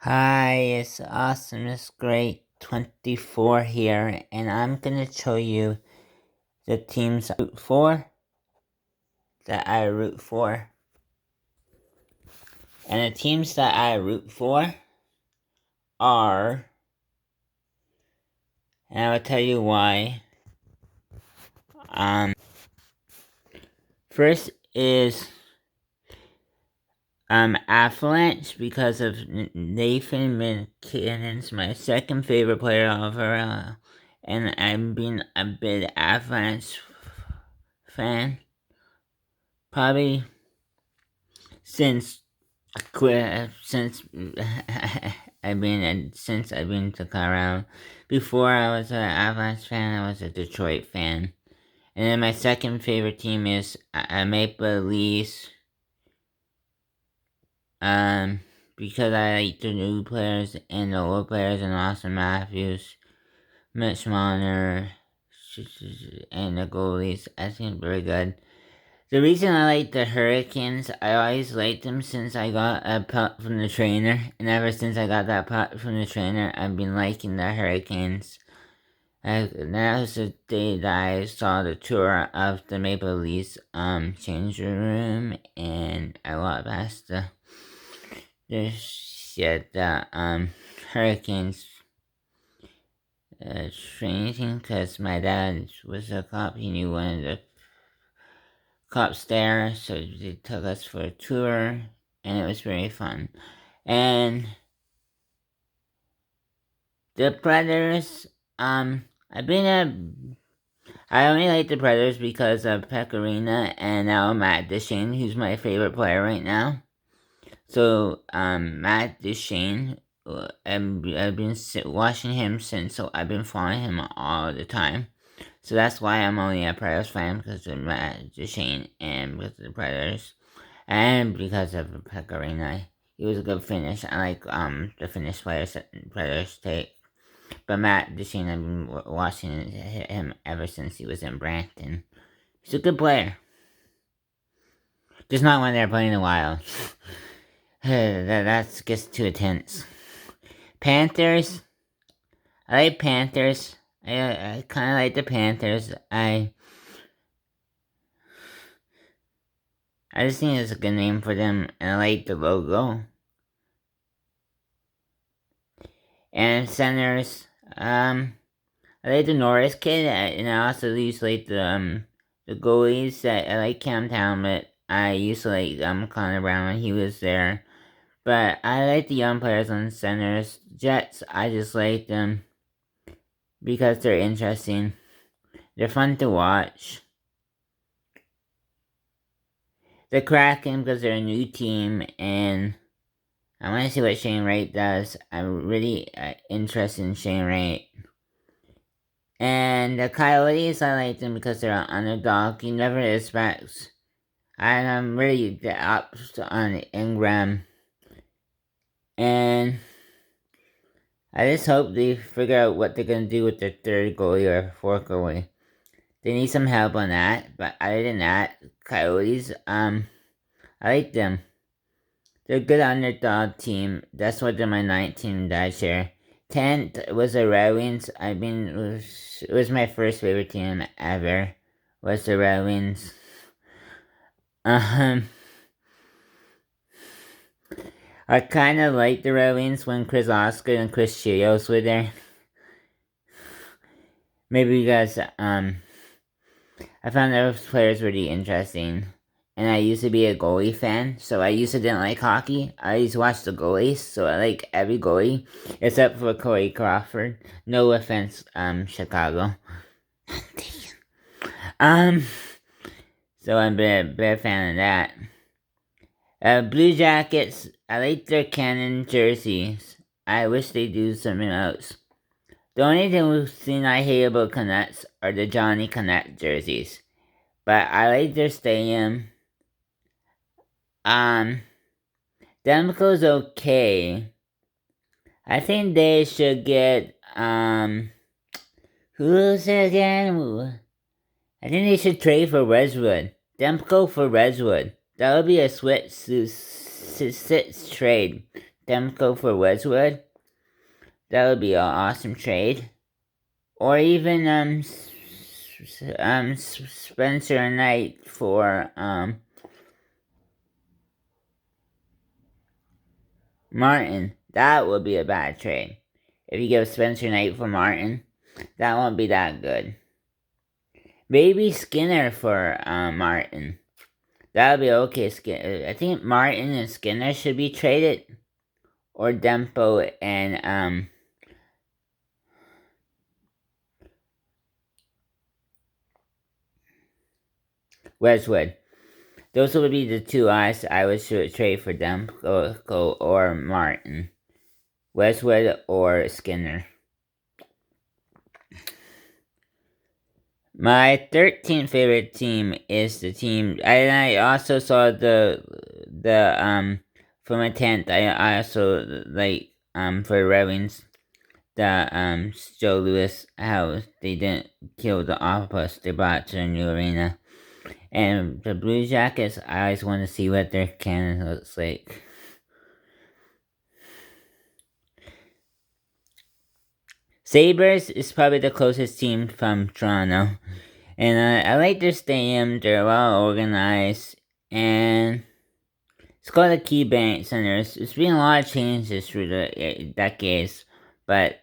Hi, it's Awesomeness Great 24 here, and I'm gonna show you the teams that I root for. And the teams that I root for are, and I will tell you why. First is Avalanche because of Nathan McKinnon's my second favorite player overall, and I've been a big Avalanche fan probably since since I've been to Colorado. Before I was an Avalanche fan, I was a Detroit fan. And then my second favorite team is Maple Leafs. Because I like the new players and the old players and Austin Matthews, Mitch Marner, and the goalies. I think very good. The reason I like the Hurricanes, I always liked them since I got a puck from the trainer. And ever since I got that puck from the trainer, I've been liking the Hurricanes. That was the day that I saw the tour of the Maple Leafs changing room, and I walked past the shit that Hurricanes training because my dad was a cop. He knew one of the cops there, so they took us for a tour, and it was very fun. And the Predators, I only like the Predators because of Pecorino and now Matt Duchene, who's my favorite player right now. So, Matt Duchene, I've been watching him since, so I've been following him all the time. So that's why I'm only a Predators fan, because of Matt Duchene and because of the Predators. And because of Pecorino. He was a good finish. I like the Finnish Predators take. But Matt Duchene, I've been watching him ever since he was in Brampton. He's a good player. Just not when they're playing the Wild. That gets too intense. Panthers. I like Panthers. I kind of like the Panthers. I just think it's a good name for them, and I like the logo. And centers. I like the Norris kid, and I also used to like the goalies. I like Cam Talbot. I used to like Connor Brown when he was there. But I like the young players on centers. Jets, I just like them because they're interesting. They're fun to watch. The Kraken because they're a new team, and I want to see what Shane Wright does. I'm really interested in Shane Wright. And the Coyotes, I like them because they're an underdog. You never expect. And I'm really up on Ingram. And I just hope they figure out what they're going to do with their third goalie or fourth goalie. They need some help on that. But other than that, Coyotes, I like them. They're a good underdog team. That's why they're my 19 that year. 10th was the Red Wings. It was my first favorite team ever. Was the Red Wings. I kind of liked the Red Wings when Chris Oscar and Chris Chelios were there. Maybe because I found those players really interesting. And I used to be a goalie fan, so I used to didn't like hockey. I used to watch the goalies, so I like every goalie except for Corey Crawford. No offense, Chicago. um, so I'm a big fan of that. Blue Jackets, I like their Cannon jerseys. I wish they do something else. The only thing I hate about Canucks are the Johnny Canuck jerseys. But I like their stadium. Demko's okay. I think they should get, who's it again? I think they should trade for Redwood. Demko for Redwood. That would be a six trade. Demko for Westwood. That would be an awesome trade. Or even Spencer Knight for Martin. That would be a bad trade. If you give Spencer Knight for Martin, that won't be that good. Maybe Skinner for Martin. That would be okay. I think Martin and Skinner should be traded. Or Dempo and Westwood. Those would be the two I would trade for Demko or Martin. Westwood or Skinner. My 13th favorite team is the team, and I also saw the from a 10th. I also like for the Red Wings the Joe Louis, how they didn't kill the octopus they brought to the new arena. And the Blue Jackets, I always want to see what their cannon looks like. Sabres is probably the closest team from Toronto. And I like their stadium, they're well organized, and it's called the KeyBank Center. It's been a lot of changes through the decades, but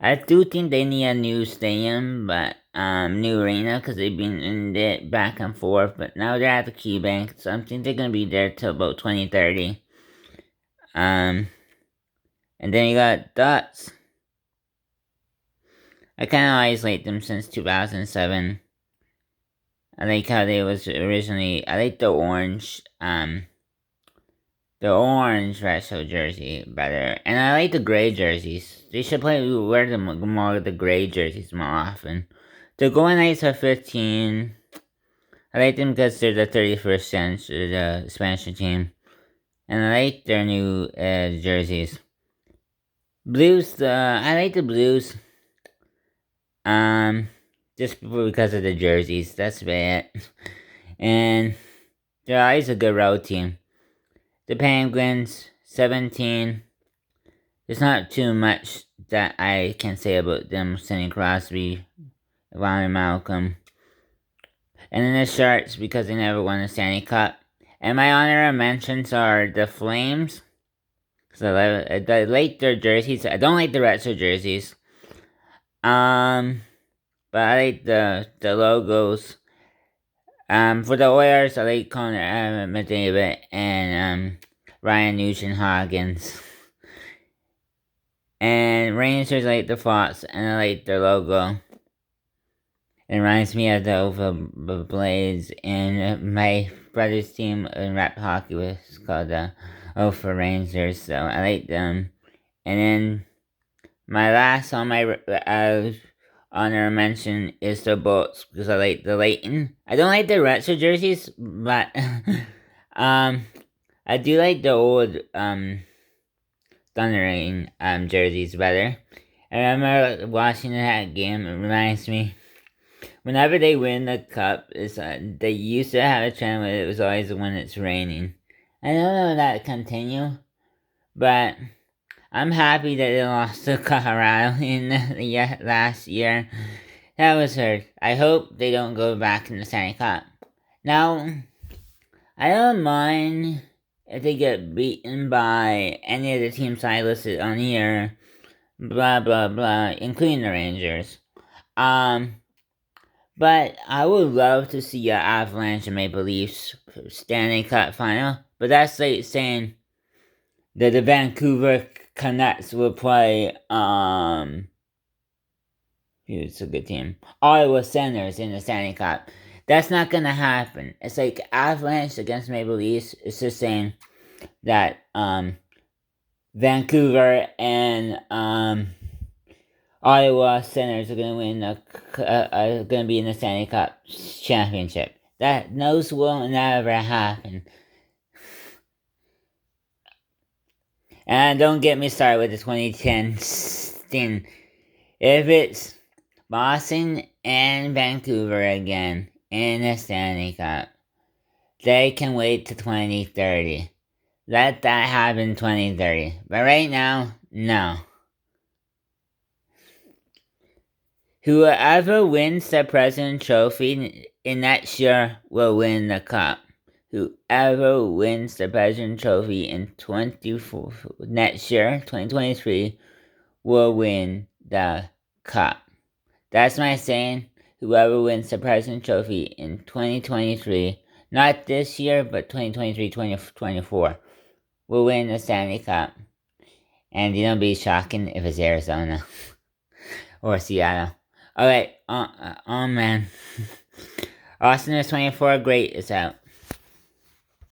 I do think they need a new stadium, but new arena, because they've been in it back and forth. But now they're at the KeyBank, so I think they're gonna be there till about 2030. And then you got Ducks. I kind of always liked them since 2007. I like how they was originally. I like the orange retro jersey better, and I like the gray jerseys. They should wear more of the gray jerseys more often. The Golden Knights are 15. I like them because they're the 31st century, the expansion team, and I like their new jerseys. Blues, I like the Blues. Just because of the jerseys. That's about it. And they're always a good road team. The Penguins, 17. There's not too much that I can say about them. Sidney Crosby, Ronnie Malcolm. And then the Sharks, because they never won a Stanley Cup. And my honorable mentions are the Flames. So I like their jerseys. I don't like the retro jerseys. But I like the logos. For the Oilers, I like Connor McDavid and Ryan Nugent-Hopkins. And Rangers, I like the Fox, and I like their logo. It reminds me of the Oval Blades, and my brother's team in rap hockey was called the Oval Rangers, so I like them. And then my last on my honor mention is the Bolts, because I like the Leighton. I don't like the retro jerseys, but I do like the old Thunder jerseys better. I remember watching that game. It reminds me, whenever they win the cup, they used to have a trend where it was always when it's raining. I don't know if that continue, but I'm happy that they lost to Colorado in the last year. That was hurt. I hope they don't go back in the Stanley Cup. Now, I don't mind if they get beaten by any of the teams I listed on here, blah blah blah, including the Rangers. But I would love to see an Avalanche and Maple Leafs Stanley Cup final. But that's like saying that the Vancouver Canucks will play it's a good team, Ottawa Senators in the Stanley Cup. That's not gonna happen. It's like Avalanche against Maple Leafs. It's just saying that Vancouver and Ottawa Senators are gonna win are gonna be in the Stanley Cup championship. Those will never happen. And don't get me started with the 2010 thing. If it's Boston and Vancouver again in the Stanley Cup, they can wait to 2030. Let that happen 2030. But right now, no. Whoever wins the President Trophy in next year will win the cup. Whoever wins the President Trophy in next year, 2023, will win the cup. That's my saying. Whoever wins the President Trophy in 2023, not this year, but 2023, 2024, will win the Stanley Cup. And it'll be shocking if it's Arizona or Seattle. Alright, man. Austin is 24, great, it's out.